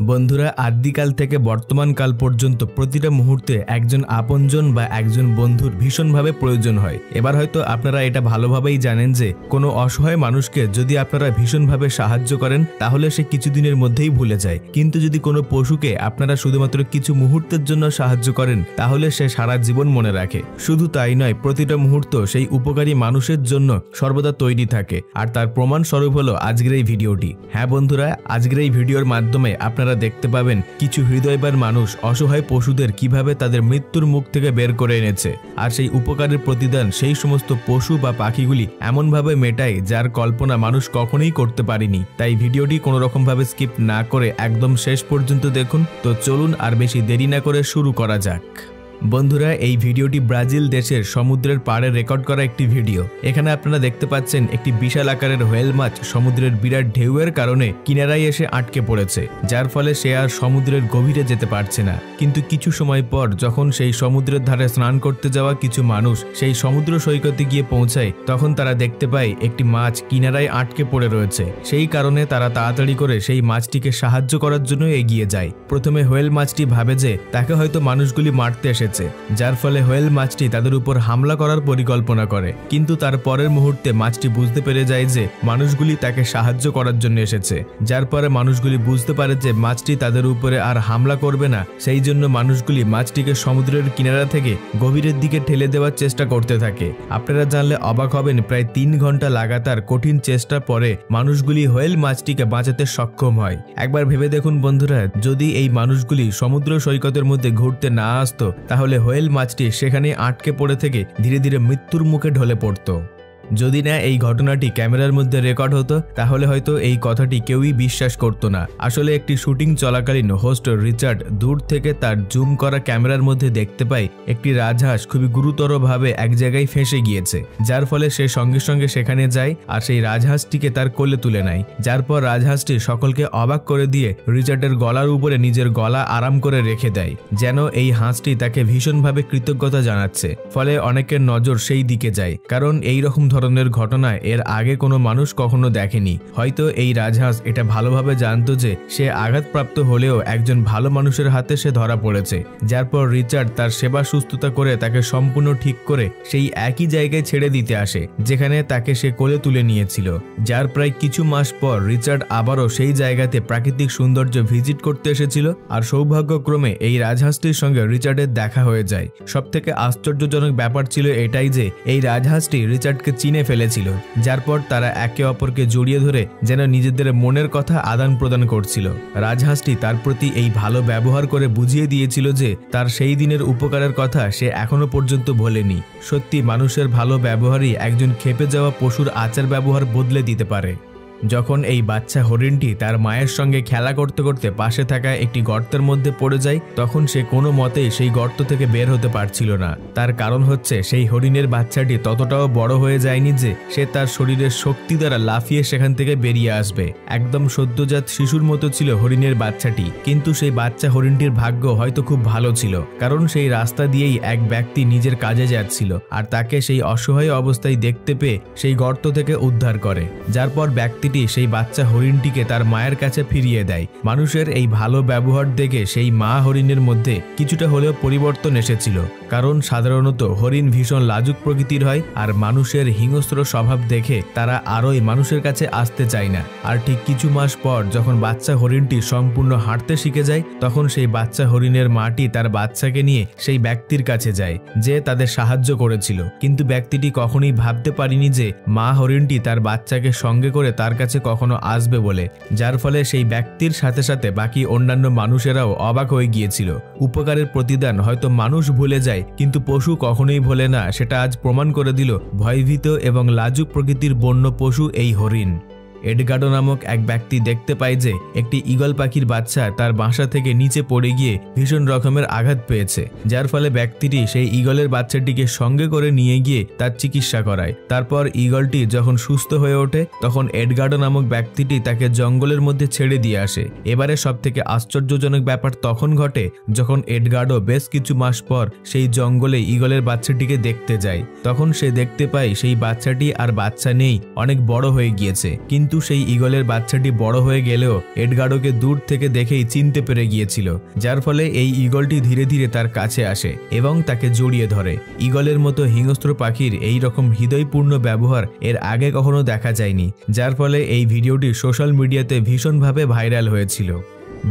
বন্ধুরা, আদিকাল থেকে বর্তমান কাল পর্যন্ত প্রতিটা মুহূর্তে একজন আপনজন বা একজন বন্ধুর ভীষণভাবে প্রয়োজন হয়। এবার হয়তো আপনারা এটা ভালোভাবেই জানেন যে কোনো অসহায় মানুষকে যদি আপনারা ভীষণভাবে সাহায্য করেন তাহলে সে কিছুদিনের মধ্যেই ভুলে যায়, কিন্তু যদি কোনো পশুকে আপনারা শুধুমাত্র কিছু মুহূর্তের জন্য সাহায্য করেন তাহলে সে সারা জীবন মনে রাখে। শুধু তাই নয়, প্রতিটা মুহূর্ত সেই উপকারী মানুষের জন্য সর্বদা তৈরি থাকে। আর তার প্রমাণ স্বরূপ হলো আজকের এই ভিডিওটি। হ্যাঁ বন্ধুরা, আজকের এই ভিডিওর মাধ্যমে আপনারা দেখতে পাবেন কিছু হৃদয়বান মানুষ অসহায় পশুদের কিভাবে তাদের মৃত্যুর মুখ থেকে বের করে এনেছে, আর সেই উপকারের প্রতিদান সেই সমস্ত পশু বা পাখিগুলি এমনভাবে মেটায় যার কল্পনা মানুষ কখনোই করতে পারেনি। তাই ভিডিওটি কোনো রকম ভাবে স্কিপ না করে একদম শেষ পর্যন্ত দেখুন। তো চলুন আর বেশি দেরি না করে শুরু করা যাক। বন্ধুরা, এই ভিডিওটি ব্রাজিল দেশের সমুদ্রের পাড়ে রেকর্ড করা একটি ভিডিও। এখানে আপনারা দেখতে পাচ্ছেন একটি বিশাল আকারের হোয়েল মাছ সমুদ্রের বিরাট ঢেউয়ের কারণে কিনারায় এসে আটকে পড়েছে, যার ফলে সে আর সমুদ্রের গভীরে যেতে পারছে না। কিন্তু কিছু সময় পর যখন সেই সমুদ্রের ধারে স্নান করতে যাওয়া কিছু মানুষ সেই সমুদ্র সৈকতে গিয়ে পৌঁছায়, তখন তারা দেখতে পায় একটি মাছ কিনারায় আটকে পড়ে রয়েছে। সেই কারণে তারা তাড়াতাড়ি করে সেই মাছটিকে সাহায্য করার জন্য এগিয়ে যায়। প্রথমে হোয়েল মাছটি ভাবে যে তাকে হয়তো মানুষগুলি মারতে এসেছে, যার ফলে হোয়েল মাছটি তাদের উপর হামলা করার পরিকল্পনা করে। কিন্তু তার পরের মুহূর্তে মাছটি বুঝতে পেরে যায় যে মানুষগুলি তাকে সাহায্য করার জন্য এসেছে, যার পরে মানুষগুলি বুঝতে পারে যে মাছটি তাদের উপরে আর হামলা করবে না। সেই জন্য মানুষগুলি মাছটিকে সমুদ্রের কিনারা থেকে গভীরের দিকে ঠেলে দেওয়ার চেষ্টা করতে থাকে। আপনারা জানলে অবাক হবেন, প্রায় 3 ঘন্টা লাগাতার কঠিন চেষ্টার পরে মানুষগুলি হোয়েল মাছটিকে বাঁচাতে সক্ষম হয়। একবার ভেবে দেখুন বন্ধুরা, যদি এই মানুষগুলি সমুদ্র সৈকতের মধ্যে ঘুরতে না আসতো তাহলে হোয়েল মাছটি সেখানে আটকে পড়ে থেকে ধীরে ধীরে মৃত্যুর মুখে ঢলে পড়ত। যদি না এই ঘটনাটি ক্যামেরার মধ্যে রেকর্ড হতো তাহলে হয়তো এই কথাটি কেউই বিশ্বাস করত না। আসলে একটি শুটিং চলাকালীন হোস্ট রিচার্ড দূর থেকে তার জুম করা ক্যামেরার মধ্যে দেখতে পায় একটি রাজহাঁস খুবই গুরুতরভাবে এক জায়গায় ফেঁসে গিয়েছে, যার ফলে সে সঙ্গে সঙ্গে সেখানে যায় আর সেই রাজহাঁসটিকে তার কোলে তুলে নেয়। যার পর রাজহাঁসটি সকলকে অবাক করে দিয়ে রিচার্ডের গলার উপরে নিজের গলা আরাম করে রেখে দেয়, যেন এই হাঁসটি তাকে ভীষণভাবে কৃতজ্ঞতা জানাচ্ছে। ফলে অনেকের নজর সেই দিকে যায়, কারণ এই রকম ধরনের ঘটনায় এর আগে কোনো মানুষ কখনো দেখেনি। হয়তো এই রাজহাঁস এটা ভালোভাবে জানতো যে সে আঘাতপ্রাপ্ত হলেও একজন ভালো মানুষের হাতে সে ধরা পড়েছে। যার পর রিচার্ড তার সেবা সুস্থতা করে তাকে সম্পূর্ণ ঠিক করে সেই একই জায়গায় ছেড়ে দিতে আসে যেখানে তাকে সে কোলে তুলে নিয়েছিল। যার প্রায় কিছু মাস পর রিচার্ড আবারও সেই জায়গাতে প্রাকৃতিক সৌন্দর্য ভিজিট করতে এসেছিল, আর সৌভাগ্যক্রমে এই রাজহাঁসটির সঙ্গে রিচার্ডের দেখা হয়ে যায়। সবথেকে আশ্চর্যজনক ব্যাপার ছিল এটাই যে এই রাজহাঁসটি রিচার্ডকে চিনে ফেলেছিল, যার পর তারা একে অপরকে জড়িয়ে ধরে যেন নিজেদের মনের কথা আদান প্রদান করছিল। রাজহাঁসটি তার প্রতি এই ভালো ব্যবহার করে বুঝিয়ে দিয়েছিল যে তার সেই দিনের উপকারের কথা সে এখনো পর্যন্ত ভোলেনি। সত্যি মানুষের ভালো ব্যবহারই একজন ক্ষেপে যাওয়া পশুর আচার ব্যবহার বদলে দিতে পারে। যখন এই বাচ্চা হরিণটি তার মায়ের সঙ্গে খেলা করতে করতে পাশে থাকা একটি গর্তের মধ্যে পড়ে যায়, তখন সে কোনো মতেই সেই গর্ত থেকে বের হতে পারছিল না। তার কারণ হচ্ছে সেই হরিণের বাচ্চাটি ততটাও বড় হয়ে যায়নি যে সে তার শরীরের শক্তি দ্বারা লাফিয়ে সেখান থেকে বেরিয়ে আসবে। একদম সদ্যজাত শিশুর মতো ছিল হরিণের বাচ্চাটি, কিন্তু সেই বাচ্চা হরিণটির ভাগ্য হয়তো খুব ভালো ছিল, কারণ সেই রাস্তা দিয়েই এক ব্যক্তি নিজের কাজে যাচ্ছিল আর তাকে সেই অসহায় অবস্থায় দেখতে পেয়ে সেই গর্ত থেকে উদ্ধার করে। যার পর ব্যক্তি সেই বাচ্চা হরিণটিকে তার মায়ের কাছে ফিরিয়ে দেয়। মানুষের এই ভালো ব্যবহার দেখে সেই মা হরিণের মধ্যে কিছুটা হলেও পরিবর্তন এসেছিল, কারণ সাধারণত হরিণ ভীষণ লাজুক প্রকৃতির হয়, আর মানুষের হিংস্র স্বভাব দেখে তারা আরোই মানুষের কাছে আসতে চায় না। আর ঠিক কিছু মাস পর যখন বাচ্চা হরিণটি সম্পূর্ণ হাঁটতে শিখে যায়, তখন সেই বাচ্চা হরিণের মাটি তার বাচ্চাকে নিয়ে সেই ব্যক্তির কাছে যায় যে তাদের সাহায্য করেছিল। কিন্তু ব্যক্তিটি কখনোই ভাবতে পারেনি যে মা হরিণটি তার বাচ্চাকে সঙ্গে করে তার কাছে কখনো আসবে বলে, যার ফলে সেই ব্যক্তির সাথে সাথে বাকি অন্যান্য মানুষেরাও অবাক হয়ে গিয়েছিল। উপকারের প্রতিদান হয়তো মানুষ ভুলে যায়, কিন্তু পশু কখনোই ভোলে না, সেটা আজ প্রমাণ করে দিল ভয়ভীত এবং লাজুক প্রকৃতির বন্য পশু এই হরিণ। এডগার্ডো নামক এক ব্যক্তি দেখতে পায় যে একটি ঈগল পাখির বাচ্চা তার বাসা থেকে নিচে পড়ে গিয়ে ভীষণ রকমের আঘাত পেয়েছে, যার ফলে ব্যক্তিটি সেই ঈগলের বাচ্চাটিকে সঙ্গে করে নিয়ে গিয়ে তার চিকিৎসা করায়। তারপর ঈগলটি যখন সুস্থ হয়ে ওঠে তখন এডগার্ডো নামক ব্যক্তিটি তাকে জঙ্গলের মধ্যে ছেড়ে দিয়ে আসে। এবারে সবথেকে আশ্চর্যজনক ব্যাপার তখন ঘটে যখন এডগার্ডো বেশ কিছু মাস পর সেই জঙ্গলে ঈগলের বাচ্চাটিকে দেখতে যায়। তখন সে দেখতে পায় সেই বাচ্চাটি আর বাচ্চা নেই, অনেক বড় হয়ে গিয়েছে। কিন্তু কিন্তু সেই ঈগলের বাচ্চাটি বড় হয়ে গেলেও এডগার্ডোকে দূর থেকে দেখেই চিনতে পেরে গিয়েছিল, যার ফলে এই ঈগলটি ধীরে ধীরে তার কাছে আসে এবং তাকে জড়িয়ে ধরে। ঈগলের মতো হিংস্র পাখির এই রকম হৃদয়পূর্ণ ব্যবহার এর আগে কখনো দেখা যায়নি, যার ফলে এই ভিডিওটি সোশ্যাল মিডিয়াতে ভীষণভাবে ভাইরাল হয়েছিল।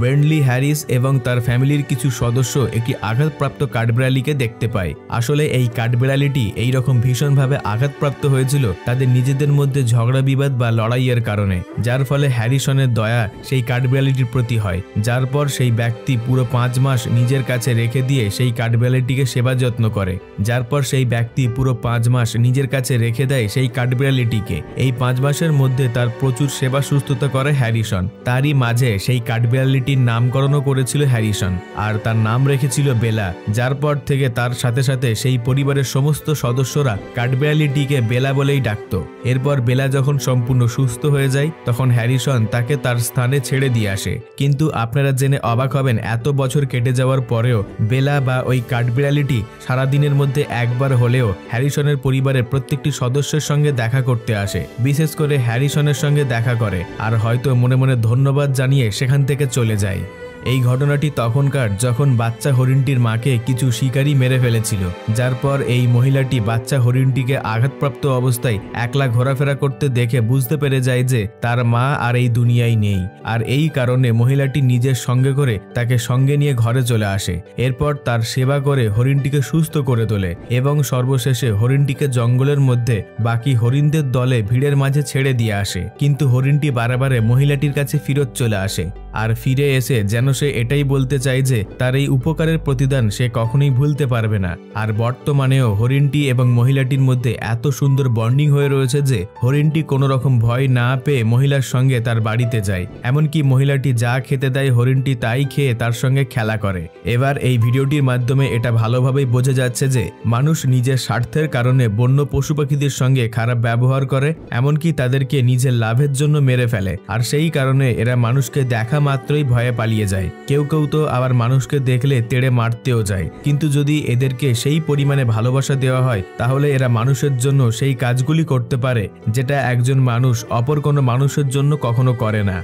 ব্রেন্ডলি হ্যারিস এবং তার ফ্যামিলির কিছু সদস্য একটি আঘাতপ্রাপ্ত কাঠবিড়ালিকে দেখতে পায়। আসলে এই কাঠবিড়ালিটি এইরকম ভীষণভাবে আঘাতপ্রাপ্ত হয়েছিল তাদের নিজেদের মধ্যে ঝগড়া বিবাদ বা লড়াইয়ের কারণে, যার ফলে হ্যারিসনের দয়া সেই কাঠবিড়ালিটির প্রতি হয়। যার পর সেই ব্যক্তি পুরো 5 মাস নিজের কাছে রেখে দিয়ে সেই কাঠবিড়ালিটিকে সেবা যত্ন করে। যার পর সেই ব্যক্তি পুরো 5 মাস নিজের কাছে রেখে দেয় সেই কাঠবিড়ালিটিকে। এই 5 মাসের মধ্যে তার প্রচুর সেবা সুস্থতা করে হ্যারিসন। তারই মাঝে সেই কাঠবিড়ালিটির নামকরণও করেছিল হ্যারিসন, আর তার নাম রেখেছিল বেলা। যার পর থেকে তার সাথে সাথে সেই পরিবারের সমস্ত সদস্যরা কাঠবিড়ালিটিকে বেলা বলেই ডাকত। এরপর বেলা যখন সম্পূর্ণ সুস্থ হয়ে যায় তখন হ্যারিসন তাকে তার স্থানে ছেড়ে দিয়ে আসে। কিন্তু আপনারা জেনে অবাক হবেন, এত বছর কেটে যাওয়ার পরেও বেলা বা ওই কাঠবিড়ালিটি সারাদিনের মধ্যে একবার হলেও হ্যারিসনের পরিবারের প্রত্যেকটি সদস্যের সঙ্গে দেখা করতে আসে। বিশেষ করে হ্যারিসনের সঙ্গে দেখা করে আর হয়তো মনে মনে ধন্যবাদ জানিয়ে সেখান থেকে চলে যায়। এই ঘটনাটি তখনকার যখন বাচ্চা হরিণটির মাকে কিছু শিকারী মেরে ফেলেছিল, যার পর এই মহিলাটি বাচ্চা হরিণটিকে আঘাতপ্রাপ্ত অবস্থায় একলা ঘোরাফেরা করতে দেখে বুঝতে পেরে যায় যে তার মা আর এই দুনিয়ায় নেই। আর এই কারণে মহিলাটি নিজের সঙ্গে করে তাকে সঙ্গে নিয়ে ঘরে চলে আসে। এরপর তার সেবা করে হরিণটিকে সুস্থ করে তোলে এবং সর্বশেষে হরিণটিকে জঙ্গলের মধ্যে বাকি হরিণদের দলে ভিড়ের মাঝে ছেড়ে দিয়ে আসে। কিন্তু হরিণটি বারে মহিলাটির কাছে ফিরত চলে আসে আর ফিরে এসে যেন সে এটাই বলতে চায় যে তার এই উপকারের প্রতিদান সে কখনোই ভুলতে পারবে না। আর বর্তমানেও হরিণটি এবং মহিলাটির মধ্যে এত সুন্দর বন্ডিং হয়ে রয়েছে যে হরিণটি কোনো রকম ভয় না পেয়ে মহিলার সঙ্গে তার বাড়িতে যায়। এমনকি মহিলাটি যা খেতে দেয় হরিণটি তাই খেয়ে তার সঙ্গে খেলা করে। এবার এই ভিডিওটির মাধ্যমে এটা ভালোভাবেই বোঝা যাচ্ছে যে মানুষ নিজের স্বার্থের কারণে বন্য পশু পাখিদের সঙ্গে খারাপ ব্যবহার করে, এমনকি তাদেরকে নিজের লাভের জন্য মেরে ফেলে। আর সেই কারণে এরা মানুষকে দেখা মাত্রই ভয়ে পালিয়ে যায়। কেউ কেউ তো আবার মানুষকে দেখলে তেড়ে মারতেও যায়। কিন্তু যদি এদেরকে সেই পরিমাণে ভালোবাসা দেওয়া হয় তাহলে এরা মানুষের জন্য সেই কাজগুলি করতে পারে যেটা একজন মানুষ অপর কোনো মানুষের জন্য কখনো করে না।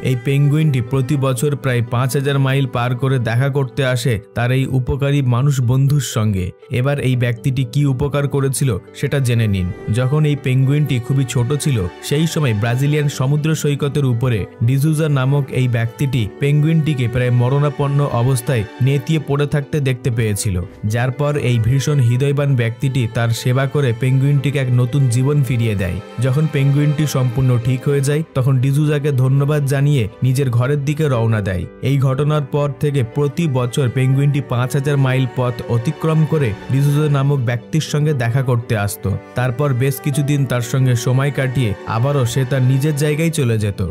এই পেঙ্গুইনটি প্রতি বছর প্রায় 5000 মাইল পার করে দেখা করতে আসে তার এই উপকারী মানুষ বন্ধুর সঙ্গে। এবার এই ব্যক্তিটি কি উপকার করেছিল সেটা জেনে নিন। যখন এই পেঙ্গুইনটি খুবই ছোট ছিল সেই সময় ব্রাজিলিয়ান সমুদ্র সৈকতের উপরে ডিজুজা নামক এই ব্যক্তিটি পেঙ্গুইনটিকে প্রায় মরণাপন্ন অবস্থায় নেতিয়ে পড়ে থাকতে দেখতে পেয়েছিল। যার পর এই ভীষণ হৃদয়বান ব্যক্তিটি তার সেবা করে পেঙ্গুইনটিকে এক নতুন জীবন ফিরিয়ে দেয়। যখন পেঙ্গুইনটি সম্পূর্ণ ঠিক হয়ে যায় তখন ডিজুজাকে ধন্যবাদ জানিয়ে নিজের ঘরের দিকে রওনা দেয়। এই ঘটনার পর থেকে প্রতি বছর পেঙ্গুইনটি 5000 মাইল পথ অতিক্রম করে ডিজুজা নামক ব্যক্তির সঙ্গে দেখা করতে আসতো। তারপর বেশ কিছুদিন তার সঙ্গে সময় কাটিয়ে আবারও সে তার নিজের জায়গায় চলে যেত।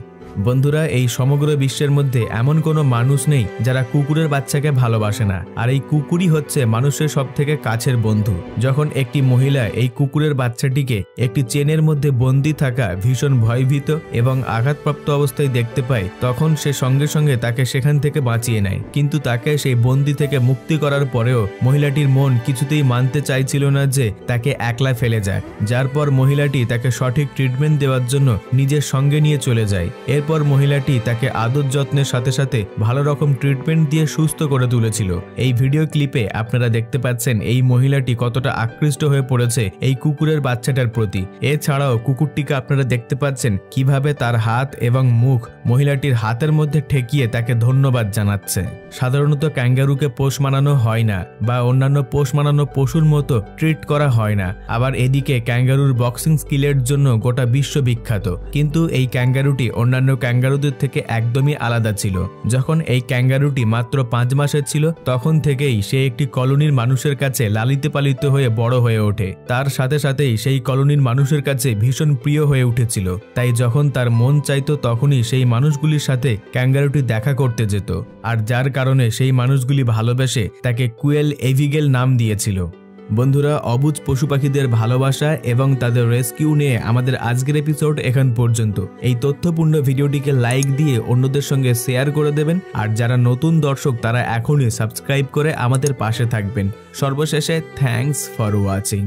বন্ধুরা, এই সমগ্র বিশ্বের মধ্যে এমন কোনো মানুষ নেই যারা কুকুরের বাচ্চাকে ভালোবাসে না। আর এই কুকুরই হচ্ছে মানুষের সবথেকে কাছের বন্ধু। যখন একটি মহিলা এই কুকুরের বাচ্চাটিকে একটি চেনের মধ্যে বন্দী থাকা ভীষণ ভয়ভীত এবং আঘাতপ্রাপ্ত অবস্থায় দেখতে পায় তখন সে সঙ্গে সঙ্গে তাকে সেখান থেকে বাঁচিয়ে নেয়। কিন্তু তাকে সেই বন্দি থেকে মুক্তি করার পরেও মহিলাটির মন কিছুতেই মানতে চাইছিল না যে তাকে একলা ফেলে যায়। যার পর মহিলাটি তাকে সঠিক ট্রিটমেন্ট দেওয়ার জন্য নিজের সঙ্গে নিয়ে চলে যায়। এরপর মহিলাটি তাকে আদর যত্নের সাথে সাথে ভালো রকম ট্রিটমেন্ট দিয়ে সুস্থ করে তুলেছিল। এই ভিডিও ক্লিপে আপনারা দেখতে পাচ্ছেন এই মহিলাটি কতটা আকৃষ্ট হয়ে পড়েছে এই কুকুরের বাচ্চাটার প্রতি। এছাড়াও কুকুরটিকে আপনারা দেখতে পাচ্ছেন কিভাবে তার হাত এবং মুখ মহিলাটির হাতের মধ্যে ঠেকিয়ে তাকে ধন্যবাদ জানাচ্ছে। সাধারণত ক্যাঙ্গারুকে পোষ মানানো হয় না বা অন্যান্য পোষ মানানো পশুর মতো ট্রিট করা হয় না। আবার এদিকে ক্যাঙ্গারুর বক্সিং স্কিলের জন্য গোটা বিশ্ব বিখ্যাত। কিন্তু এই ক্যাঙ্গারুটি অন্যান্য ক্যাঙ্গারুদের থেকে একদমই আলাদা ছিল। যখন এই ক্যাঙ্গারুটি মাত্র 5 মাসের ছিল তখন থেকেই সে একটি কলোনির মানুষের কাছে লালিত পালিত হয়ে বড় হয়ে ওঠে। তার সাথে সাথেই সেই কলোনির মানুষের কাছে ভীষণ প্রিয় হয়ে উঠেছিল। তাই যখন তার মন চাইতো তখনই সেই মানুষগুলির সাথে ক্যাঙ্গারুটি দেখা করতে যেত। আর যার কারণে সেই মানুষগুলি ভালোবেসে তাকে কুয়েল এভিগেল নাম দিয়েছিল। বন্ধুরা, অবুঝ পশু পাখিদের ভালোবাসা এবং তাদের রেস্কিউ নিয়ে আমাদের আজকের এপিসোড এখান পর্যন্ত। এই তথ্যপূর্ণ ভিডিওটিকে লাইক দিয়ে অন্যদের সঙ্গে শেয়ার করে দেবেন। আর যারা নতুন দর্শক তারা এখনই সাবস্ক্রাইব করে আমাদের পাশে থাকবেন। সর্বশেষে থ্যাঙ্কস ফর ওয়াচিং।